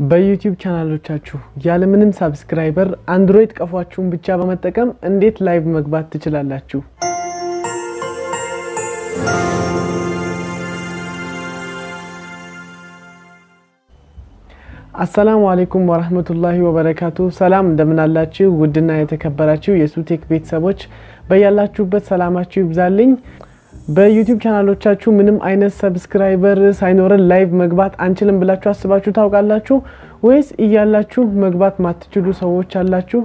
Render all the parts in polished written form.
በዩቲዩብ ቻናሎቻችሁ ያለ ምንም ሰብስክራይበር አንድሮይድ ቀፏችሁን ብቻ በመጠቀም እንዴት ላይቭ መግባት ትችላላችሁ? አሰላሙ አለይኩም ወራህመቱላሂ ወበረካቱ። ሰላም እንደምን አላችሁ? ውድና የተከበራችሁ የሱቴክ ቤተሰቦች በያላችሁበት ሰላማችሁ ይብዛልኝ። በዩቲዩብ ቻናሎቻችሁ ምንም አይነት ሰብስክራይበር ሳይኖረን ላይቭ መግባት አንችልም ብላችሁ አስባችሁ ታውቃላችሁ ወይስ እያላችሁ መግባት ማትችሉ ሰዎች አላችሁ?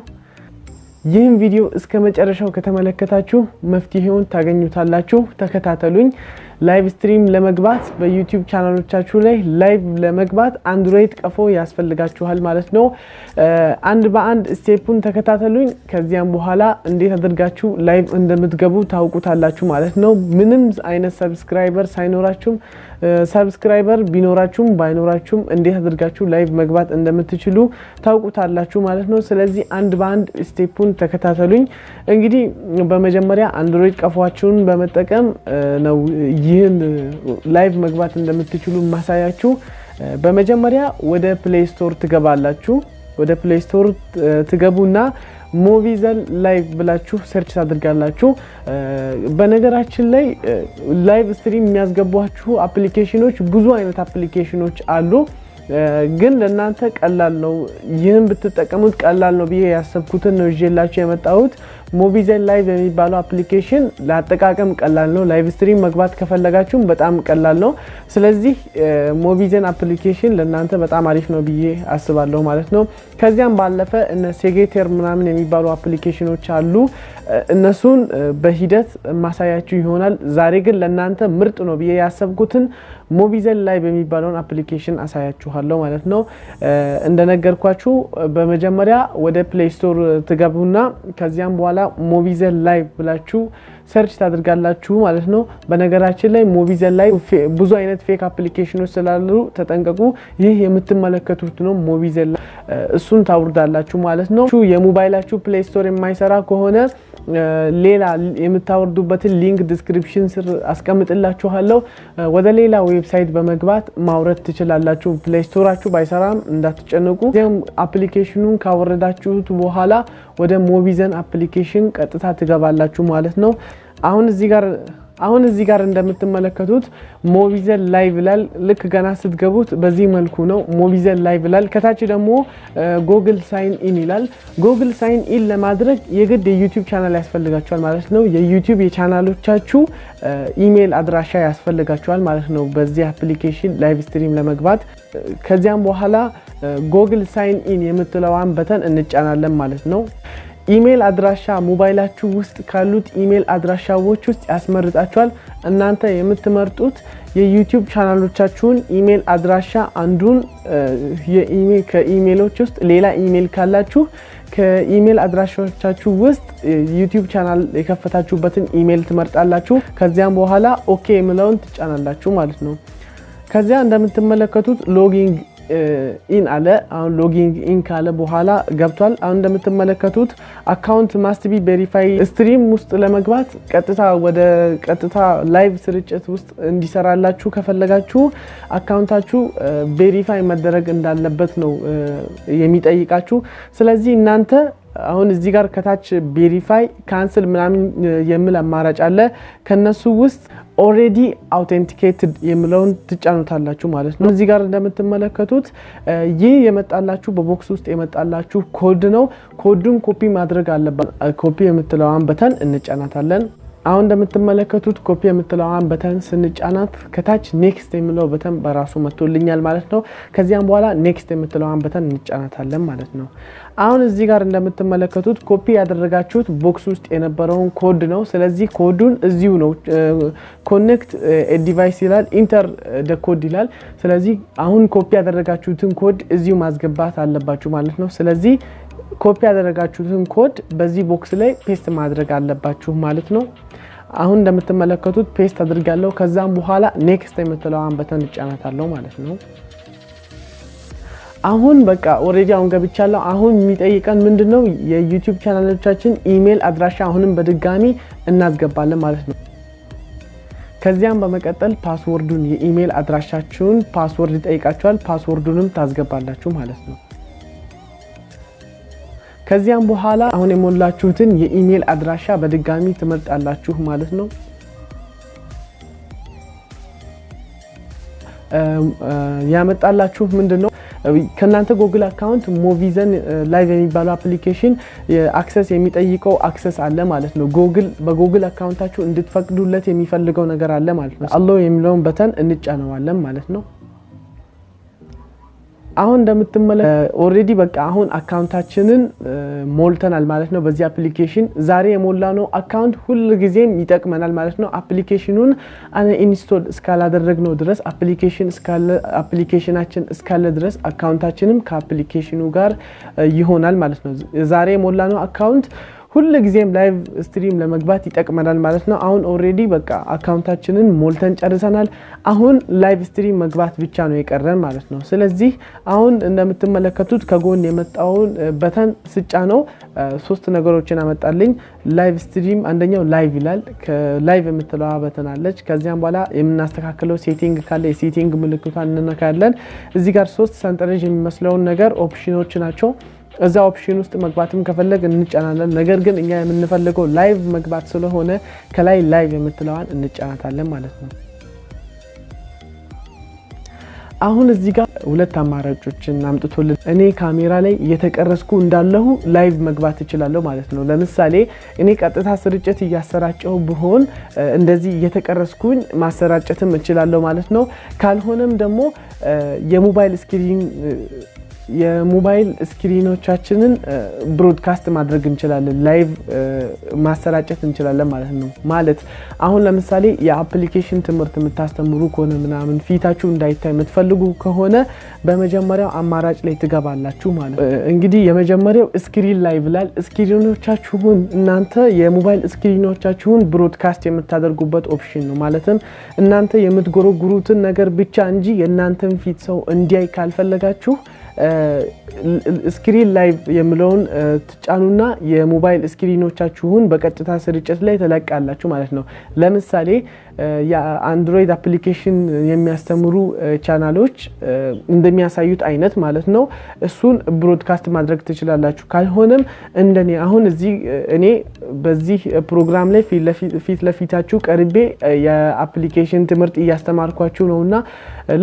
ይህን ቪዲዮ እስከ መጨረሻው ከተመለከታችሁ መፍትሄውን ታገኙታላችሁ። ተከታተሉኝ። ላይቭ ስትሪም ለመግባት በዩቲዩብ ቻናሎቻችሁ ላይ ላይቭ ለመግባት አንድሮይድ ቀፎ ያስፈልጋችኋል ማለት ነው። አንድ በአንድ ስቴፑን ተከታተሉኝ። ከዚያም በኋላ እንዴት አድርጋችሁ ላይቭ እንደምትገቡ ታውቁታላችሁ ማለት ነው። ምንም አይነት ሰብስክራይበር ሳይኖራችሁ ሰብስክራይበር ቢኖራችሁም ባይኖራችሁም እንዴት አድርጋችሁ ላይቭ መግባት እንደምትችሉ ታውቁታላችሁ ማለት ነው። ስለዚህ አንድ በአንድ ስቴፑን ተከታተሉኝ። እንግዲህ በመጀመሪያ አንድሮይድ ቀፎአችሁን በመጠቀም ነው ይህን ላይቭ መግባት እንደምትችሉ ማሳያችሁ። በመጀመሪያ ወደ ፕሌይ ስቶር ትገባላችሁ። ወደ ፕሌይ ስቶር ትገቡና ሞቪዘል ላይቭ ብላችሁ ሰርች ታደርጋላችሁ። በነገራችን ላይ ላይቭ ስትሪም የሚያስገቧችሁ አፕሊኬሽኖች ብዙ አይነት አፕሊኬሽኖች አሉ። ግን ለእናንተ ቀላል ነው፣ ይህን ብትጠቀሙት ቀላል ነው ብዬ ያሰብኩትን ነው ይዤላችሁ የመጣሁት። ሞቪዘን ላይቭ የሚባለው አፕሊኬሽን ለአጠቃቀም ቀላል ነው። ላይቭ ስትሪም መግባት ከፈለጋችሁ በጣም ቀላል ነው። ስለዚህ ሞቪዘን አፕሊኬሽን ለእናንተ በጣም አሪፍ ነው ብዬ አስባለሁ ማለት ነው። ከዚያም ባለፈ እነ ሴጌቴር ምናምን የሚባሉ አፕሊኬሽኖች አሉ። እነሱን በሂደት ማሳያችሁ ይሆናል። ዛሬ ግን ለእናንተ ምርጥ ነው ብዬ ያሰብኩትን ሞቪዘን ላይቭ የሚባለውን አፕሊኬሽን አሳያችኋለሁ ማለት ነው። እንደነገርኳችሁ በመጀመሪያ ወደ ፕሌይ ስቶር ትገቡና ከዚያም በኋላ ሞቪዘን ላይቭ ብላችሁ ሰርች ታደርጋላችሁ ማለት ነው። በነገራችን ላይ ሞቪዘን ላይ ብዙ አይነት ፌክ አፕሊኬሽኖች ስላሉ ተጠንቀቁ። ይህ የምትመለከቱት ነው ሞቪዘን ላይ፣ እሱን ታውርዳላችሁ ማለት ነው። የሞባይላችሁ ፕሌይ ስቶር የማይሰራ ከሆነ ሌላ የምታወርዱበትን ሊንክ ዲስክሪፕሽን ስር አስቀምጥላችኋለሁ። ወደ ሌላ ዌብሳይት በመግባት ማውረድ ትችላላችሁ። ፕሌይ ስቶራችሁ ባይሰራም እንዳትጨነቁ። እዚያም አፕሊኬሽኑን ካወረዳችሁት በኋላ ወደ ሞቪዘን አፕሊኬሽን ቀጥታ ትገባላችሁ ማለት ነው። አሁን እዚህ ጋር እንደምትመለከቱት ሞቪዘን ላይቭ ይላል። ልክ ገና ስትገቡት በዚህ መልኩ ነው ሞቪዘን ላይቭ ይላል። ከታች ደግሞ ጎግል ሳይን ኢን ይላል። ጎግል ሳይን ኢን ለማድረግ የግድ የዩቲዩብ ቻናል ያስፈልጋችኋል ማለት ነው። የዩቲዩብ የቻናሎቻችሁ ኢሜል አድራሻ ያስፈልጋችኋል ማለት ነው በዚህ አፕሊኬሽን ላይቭ ስትሪም ለመግባት። ከዚያም በኋላ ጎግል ሳይን ኢን የምትለዋን በተን እንጫናለን ማለት ነው። ኢሜል አድራሻ ሞባይላችሁ ውስጥ ካሉት ኢሜል አድራሻዎች ውስጥ ያስመርጣችኋል። እናንተ የምትመርጡት የዩቲዩብ ቻናሎቻችሁን ኢሜል አድራሻ አንዱን ከኢሜሎች ውስጥ ሌላ ኢሜል ካላችሁ ከኢሜል አድራሻዎቻችሁ ውስጥ ዩቲዩብ ቻናል የከፈታችሁበትን ኢሜል ትመርጣላችሁ። ከዚያም በኋላ ኦኬ የምለውን ትጫናላችሁ ማለት ነው። ከዚያ እንደምትመለከቱት ሎጊንግ ኢን አለ። አሁን ሎጊንግ ኢን ካለ በኋላ ገብቷል። አሁን እንደምትመለከቱት አካውንት ማስት ቢ ቬሪፋይ ስትሪም ውስጥ ለመግባት ቀጥታ ላይቭ ስርጭት ውስጥ እንዲሰራላችሁ ከፈለጋችሁ አካውንታችሁ ቬሪፋይ መደረግ እንዳለበት ነው የሚጠይቃችሁ። ስለዚህ እናንተ አሁን እዚህ ጋር ከታች ቬሪፋይ ካንስል ምናምን የሚል አማራጭ አለ። ከነሱ ውስጥ ኦሬዲ አውቴንቲኬትድ የሚለውን ትጫኑታላችሁ ማለት ነው። እዚህ ጋር እንደምትመለከቱት ይህ የመጣላችሁ በቦክስ ውስጥ የመጣላችሁ ኮድ ነው። ኮዱን ኮፒ ማድረግ አለበት። ኮፒ የምትለዋን በተን እንጫናታለን። አሁን እንደምትመለከቱት ኮፒ የምትለዋን በተን ስንጫናት ከታች ኔክስት የሚለው በተን በራሱ መጥቶልኛል ማለት ነው። ከዚያም በኋላ ኔክስት የምትለዋን በተን እንጫናታለን ማለት ነው። አሁን እዚህ ጋር እንደምትመለከቱት ኮፒ ያደረጋችሁት ቦክስ ውስጥ የነበረውን ኮድ ነው። ስለዚህ ኮዱን እዚሁ ነው ኮኔክት ዲቫይስ ይላል፣ ኢንተር ደ ኮድ ይላል። ስለዚህ አሁን ኮፒ ያደረጋችሁትን ኮድ እዚሁ ማስገባት አለባችሁ ማለት ነው። ስለዚህ ኮፒ ያደረጋችሁትን ኮድ በዚህ ቦክስ ላይ ፔስት ማድረግ አለባችሁ ማለት ነው። አሁን እንደምትመለከቱት ፔስት አድርጋለሁ። ከዛም በኋላ ኔክስት የምትለዋን በተን እጫናታለሁ ማለት ነው። አሁን በቃ ኦሬዲ አሁን ገብቻለሁ። አሁን የሚጠይቀን ምንድነው የዩቲዩብ ቻናሎቻችን ኢሜል አድራሻ አሁንም በድጋሚ እናስገባለን ማለት ነው። ከዚያም በመቀጠል ፓስወርዱን የኢሜል አድራሻችሁን ፓስወርድ ይጠይቃችኋል ፓስወርዱንም ታስገባላችሁ ማለት ነው ከዚያም በኋላ አሁን የሞላችሁትን የኢሜል አድራሻ በድጋሚ ትመርጣላችሁ ማለት ነው ያመጣላችሁ ምንድነው ከናንተ ጉግል አካውንት ሞቪዘን ላይቭ የሚባለው አፕሊኬሽን አክሰስ የሚጠይቀው አክሰስ አለ ማለት ነው በጉግል አካውንታችሁ እንድትፈቅዱለት የሚፈልገው ነገር አለ ማለት ነው አሎ የሚለውን በተን እንጫነዋለን ማለት ነው አሁን እንደምትመለከቱ ኦሬዲ በቃ አሁን አካውንታችንን ሞልተናል ማለት ነው በዚህ አፕሊኬሽን ዛሬ የሞላነው አካውንት ሁሉ ጊዜም ይጠቅመናል ማለት ነው አፕሊኬሽኑን ኢንስቶል እስካላደረግነው ድረስ አፕሊኬሽናችን እስካለ ድረስ አካውንታችንም ከአፕሊኬሽኑ ጋር ይሆናል ማለት ነው ዛሬ የሞላነው አካውንት ሁሉ ጊዜም ላይቭ ስትሪም ለመግባት ይጠቅመናል ማለት ነው አሁን ኦሬዲ በቃ አካውንታችንን ሞልተን ጨርሰናል አሁን ላይቭ ስትሪም መግባት ብቻ ነው የቀረን ማለት ነው ስለዚህ አሁን እንደምትመለከቱት ከጎን የመጣውን በተን ስጫ ነው ሶስት ነገሮችን አመጣልኝ ላይቭ ስትሪም አንደኛው ላይቭ ይላል ከላይቭ የምትለዋ በተን አለች ከዚያም በኋላ የምናስተካክለው ሴቲንግ ካለ የሴቲንግ ምልክቷን እንነካለን እዚህ ጋር ሶስት ሰንጠረዥ የሚመስለው ነገር ኦፕሽኖች ናቸው እዛ ኦፕሽን ውስጥ መግባትም ከፈለግ እንጫናለን ነገር ግን እኛ የምንፈልገው ላይቭ መግባት ስለሆነ ከላይ ላይቭ የምትለዋን እንጫናታለን ማለት ነው አሁን እዚህ ጋር ሁለት አማራጮችን አምጥቶልን እኔ ካሜራ ላይ እየተቀረስኩ እንዳለሁ ላይቭ መግባት እችላለሁ ማለት ነው ለምሳሌ እኔ ቀጥታ ስርጭት እያሰራጨው ብሆን እንደዚህ እየተቀረስኩኝ ማሰራጨትም እችላለሁ ማለት ነው ካልሆነም ደግሞ የሞባይል ስክሪኖቻችንን ብሮድካስት ማድረግ እንችላለን ላይቭ ማሰራጨት እንችላለን ማለት ነው ማለት አሁን ለምሳሌ የአፕሊኬሽን ትምህርት የምታስተምሩ ከሆነ ምናምን ፊታችሁ እንዳይታይ የምትፈልጉ ከሆነ በመጀመሪያው አማራጭ ላይ ትገባላችሁ ማለት እንግዲህ የመጀመሪያው ስክሪን ላይቭ ይላል ስክሪኖቻችሁን እናንተ የሞባይል ስክሪኖቻችሁን ብሮድካስት የምታደርጉበት ኦፕሽን ነው ማለትም እናንተ የምትጎረጉሩትን ነገር ብቻ እንጂ የእናንተን ፊት ሰው እንዲያይ ካልፈለጋችሁ ስክሪን ላይቭ የሚለውን ተጫኑና የሞባይል ስክሪኖቻችሁን በቀጥታ ስርጭት ላይ ተለቃላችሁ ማለት ነው ለምሳሌ የአንድሮይድ አፕሊኬሽን የሚያስተምሩ ቻናሎች እንደሚያሳዩት አይነት ማለት ነው እሱን ብሮድካስት ማድረግ ትችላላችሁ ካልሆነም እንደኔ አሁን እዚህ እኔ በዚህ ፕሮግራም ላይ ፊት ለፊታችሁ ቀርቤ የአፕሊኬሽን ትምህርት እያስተማርኳችሁ ነውና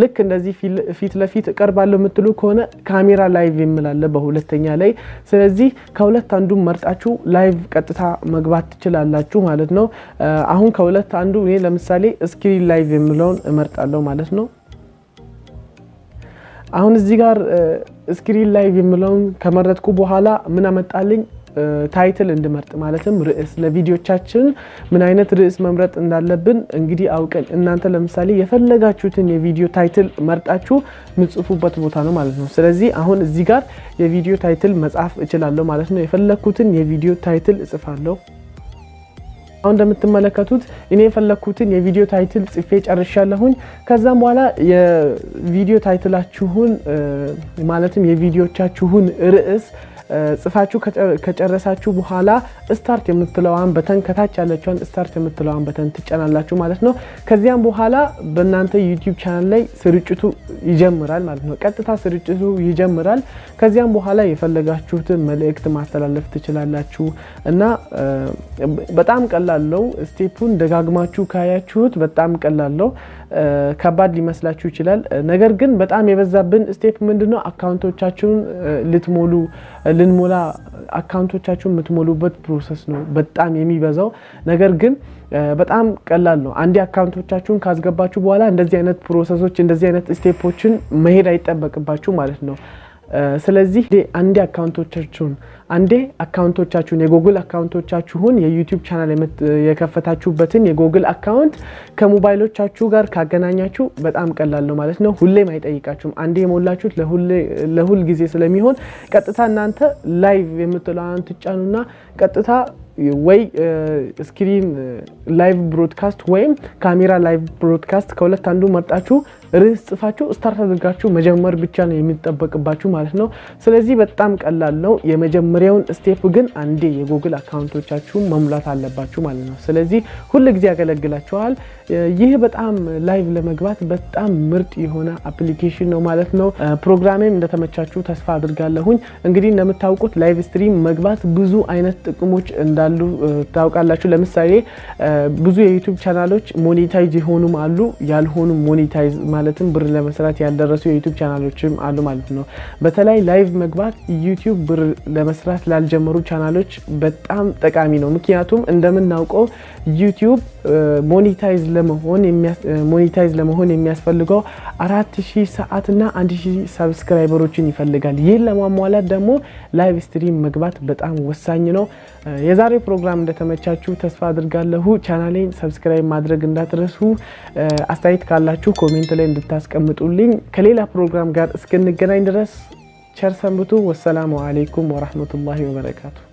ልክ እንደዚህ ፊት ለፊት ቀርባለሁ የምትሉ ከሆነ ካሜራ ላይቭ ይምላል በሁለተኛ ላይ ስለዚህ ከሁለት አንዱ መርጣችሁ ላይቭ ቀጥታ መግባት ትችላላችሁ ማለት ነው አሁን ከሁለት አንዱ እኔ ለምሳሌ ስክሪን ላይቭ የሚለውን እመርጣለሁ ማለት ነው አሁን እዚህ ጋር ስክሪን ላይቭ የሚለውን ከመረጥኩ በኋላ ምን አመጣልኝ ታይትል እንድመርጥ ማለትም ርዕስ ለቪዲዮቻችን ምን አይነት ርዕስ መምረጥ እንዳለብን እንግዲህ አውቀን እናንተ ለምሳሌ የፈለጋችሁትን የቪዲዮ ታይትል መርጣችሁ ምጽፉበት ቦታ ነው ማለት ነው ስለዚህ አሁን እዚህ ጋር የቪዲዮ ታይትል መጻፍ እችላለሁ ማለት ነው የፈለኩትን የቪዲዮ ታይትል እጽፋለሁ አሁን እንደምትመለከቱት እኔ የፈለኩትን የቪዲዮ ታይትል ጽፌ ጨርሻለሁኝ ከዛም በኋላ የቪዲዮ ታይትላችሁን ማለትም የቪዲዮቻችሁን ርዕስ ጽፋችሁ ከጨረሳችሁ በኋላ ስታርት የምትለዋን በተን ከታች ያለችውን ስታርት የምትለዋን በተን ትጫናላችሁ ማለት ነው ከዚያም በኋላ በእናንተ ዩቲዩብ ቻናል ላይ ስርጭቱ ይጀምራል ማለት ነው ቀጥታ ስርጭቱ ይጀምራል ከዚያም በኋላ የፈለጋችሁትን መልእክት ማስተላለፍ ትችላላችሁ እና በጣም ቀላል ነው ስቴፑን ደጋግማችሁ ካያችሁት በጣም ቀላል ነው ከባድ ሊመስላችሁ ይችላል ነገር ግን በጣም የበዛብን ስቴፕ ምንድነው አካውንቶቻችሁን ልንሞላ አካውንቶቻችሁን የምትሞሉበት ፕሮሰስ ነው በጣም የሚበዛው ነገር ግን በጣም ቀላል ነው አንዴ አካውንቶቻችሁን ካስገባችሁ በኋላ እንደዚህ አይነት ፕሮሰሶች እንደዚህ አይነት ስቴፖችን መሄድ አይጠበቅባችሁ ማለት ነው ስለዚህ አንዴ አካውንቶቻችሁን የጉግል አካውንቶቻችሁን የዩቲዩብ ቻናል የከፈታችሁበትን የጉግል አካውንት ከሞባይሎቻችሁ ጋር ካገናኛችሁ በጣም ቀላል ነው ማለት ነው ሁሌም አይጠይቃችሁም አንዴ የሞላችሁት ለሁል ጊዜ ስለሚሆን ቀጥታ እናንተ ላይቭ የምትለውን ትጫኑና ቀጥታ ወይ ስክሪን ላይቭ ብሮድካስት ወይም ካሜራ ላይቭ ብሮድካስት ከሁለት አንዱ መርጣችሁ ርዕስ ጽፋችሁ ስታርት አድርጋችሁ መጀመር ብቻ ነው የሚጠበቅባችሁ ማለት ነው። ስለዚህ በጣም ቀላል ነው። የመጀመሪያውን ስቴፕ ግን አንዴ የጉግል አካውንቶቻችሁን መሙላት አለባችሁ ማለት ነው። ስለዚህ ሁሉ ጊዜ ያገለግላችኋል። ይህ በጣም ላይቭ ለመግባት በጣም ምርጥ የሆነ አፕሊኬሽን ነው ማለት ነው። ፕሮግራሜም እንደተመቻችሁ ተስፋ አድርጋለሁኝ። እንግዲህ እንደምታውቁት ላይቭ ስትሪም መግባት ብዙ አይነት ጥቅሞች እንዳሉ ታውቃላችሁ። ለምሳሌ ብዙ የዩቲዩብ ቻናሎች ሞኔታይዝ የሆኑም አሉ፣ ያልሆኑ ሞኔታይዝ ማለትም ብር ለመስራት ያልደረሱ የዩቲዩብ ቻናሎችም አሉ ማለት ነው። በተለይ ላይቭ መግባት ዩቲዩብ ብር ለመስራት ላልጀመሩ ቻናሎች በጣም ጠቃሚ ነው። ምክንያቱም እንደምናውቀው ዩቲዩብ ሞኔታይዝ ለመሆን የሚያስፈልገው 4000 ሰዓት እና 1000 ሰብስክራይበሮችን ይፈልጋል። ይህን ለማሟላት ደግሞ ላይቭ ስትሪም መግባት በጣም ወሳኝ ነው። የዛሬው ፕሮግራም እንደተመቻችሁ ተስፋ አድርጋለሁ። ቻናሌን ሰብስክራይብ ማድረግ እንዳትረሱ። አስተያየት ካላችሁ ኮሜንት ላይ እንድታስቀምጡልኝ። ከሌላ ፕሮግራም ጋር እስክንገናኝ ድረስ ቸር ሰንብቱ። ወሰላሙ አለይኩም ወራህመቱላሂ ወበረካቱ።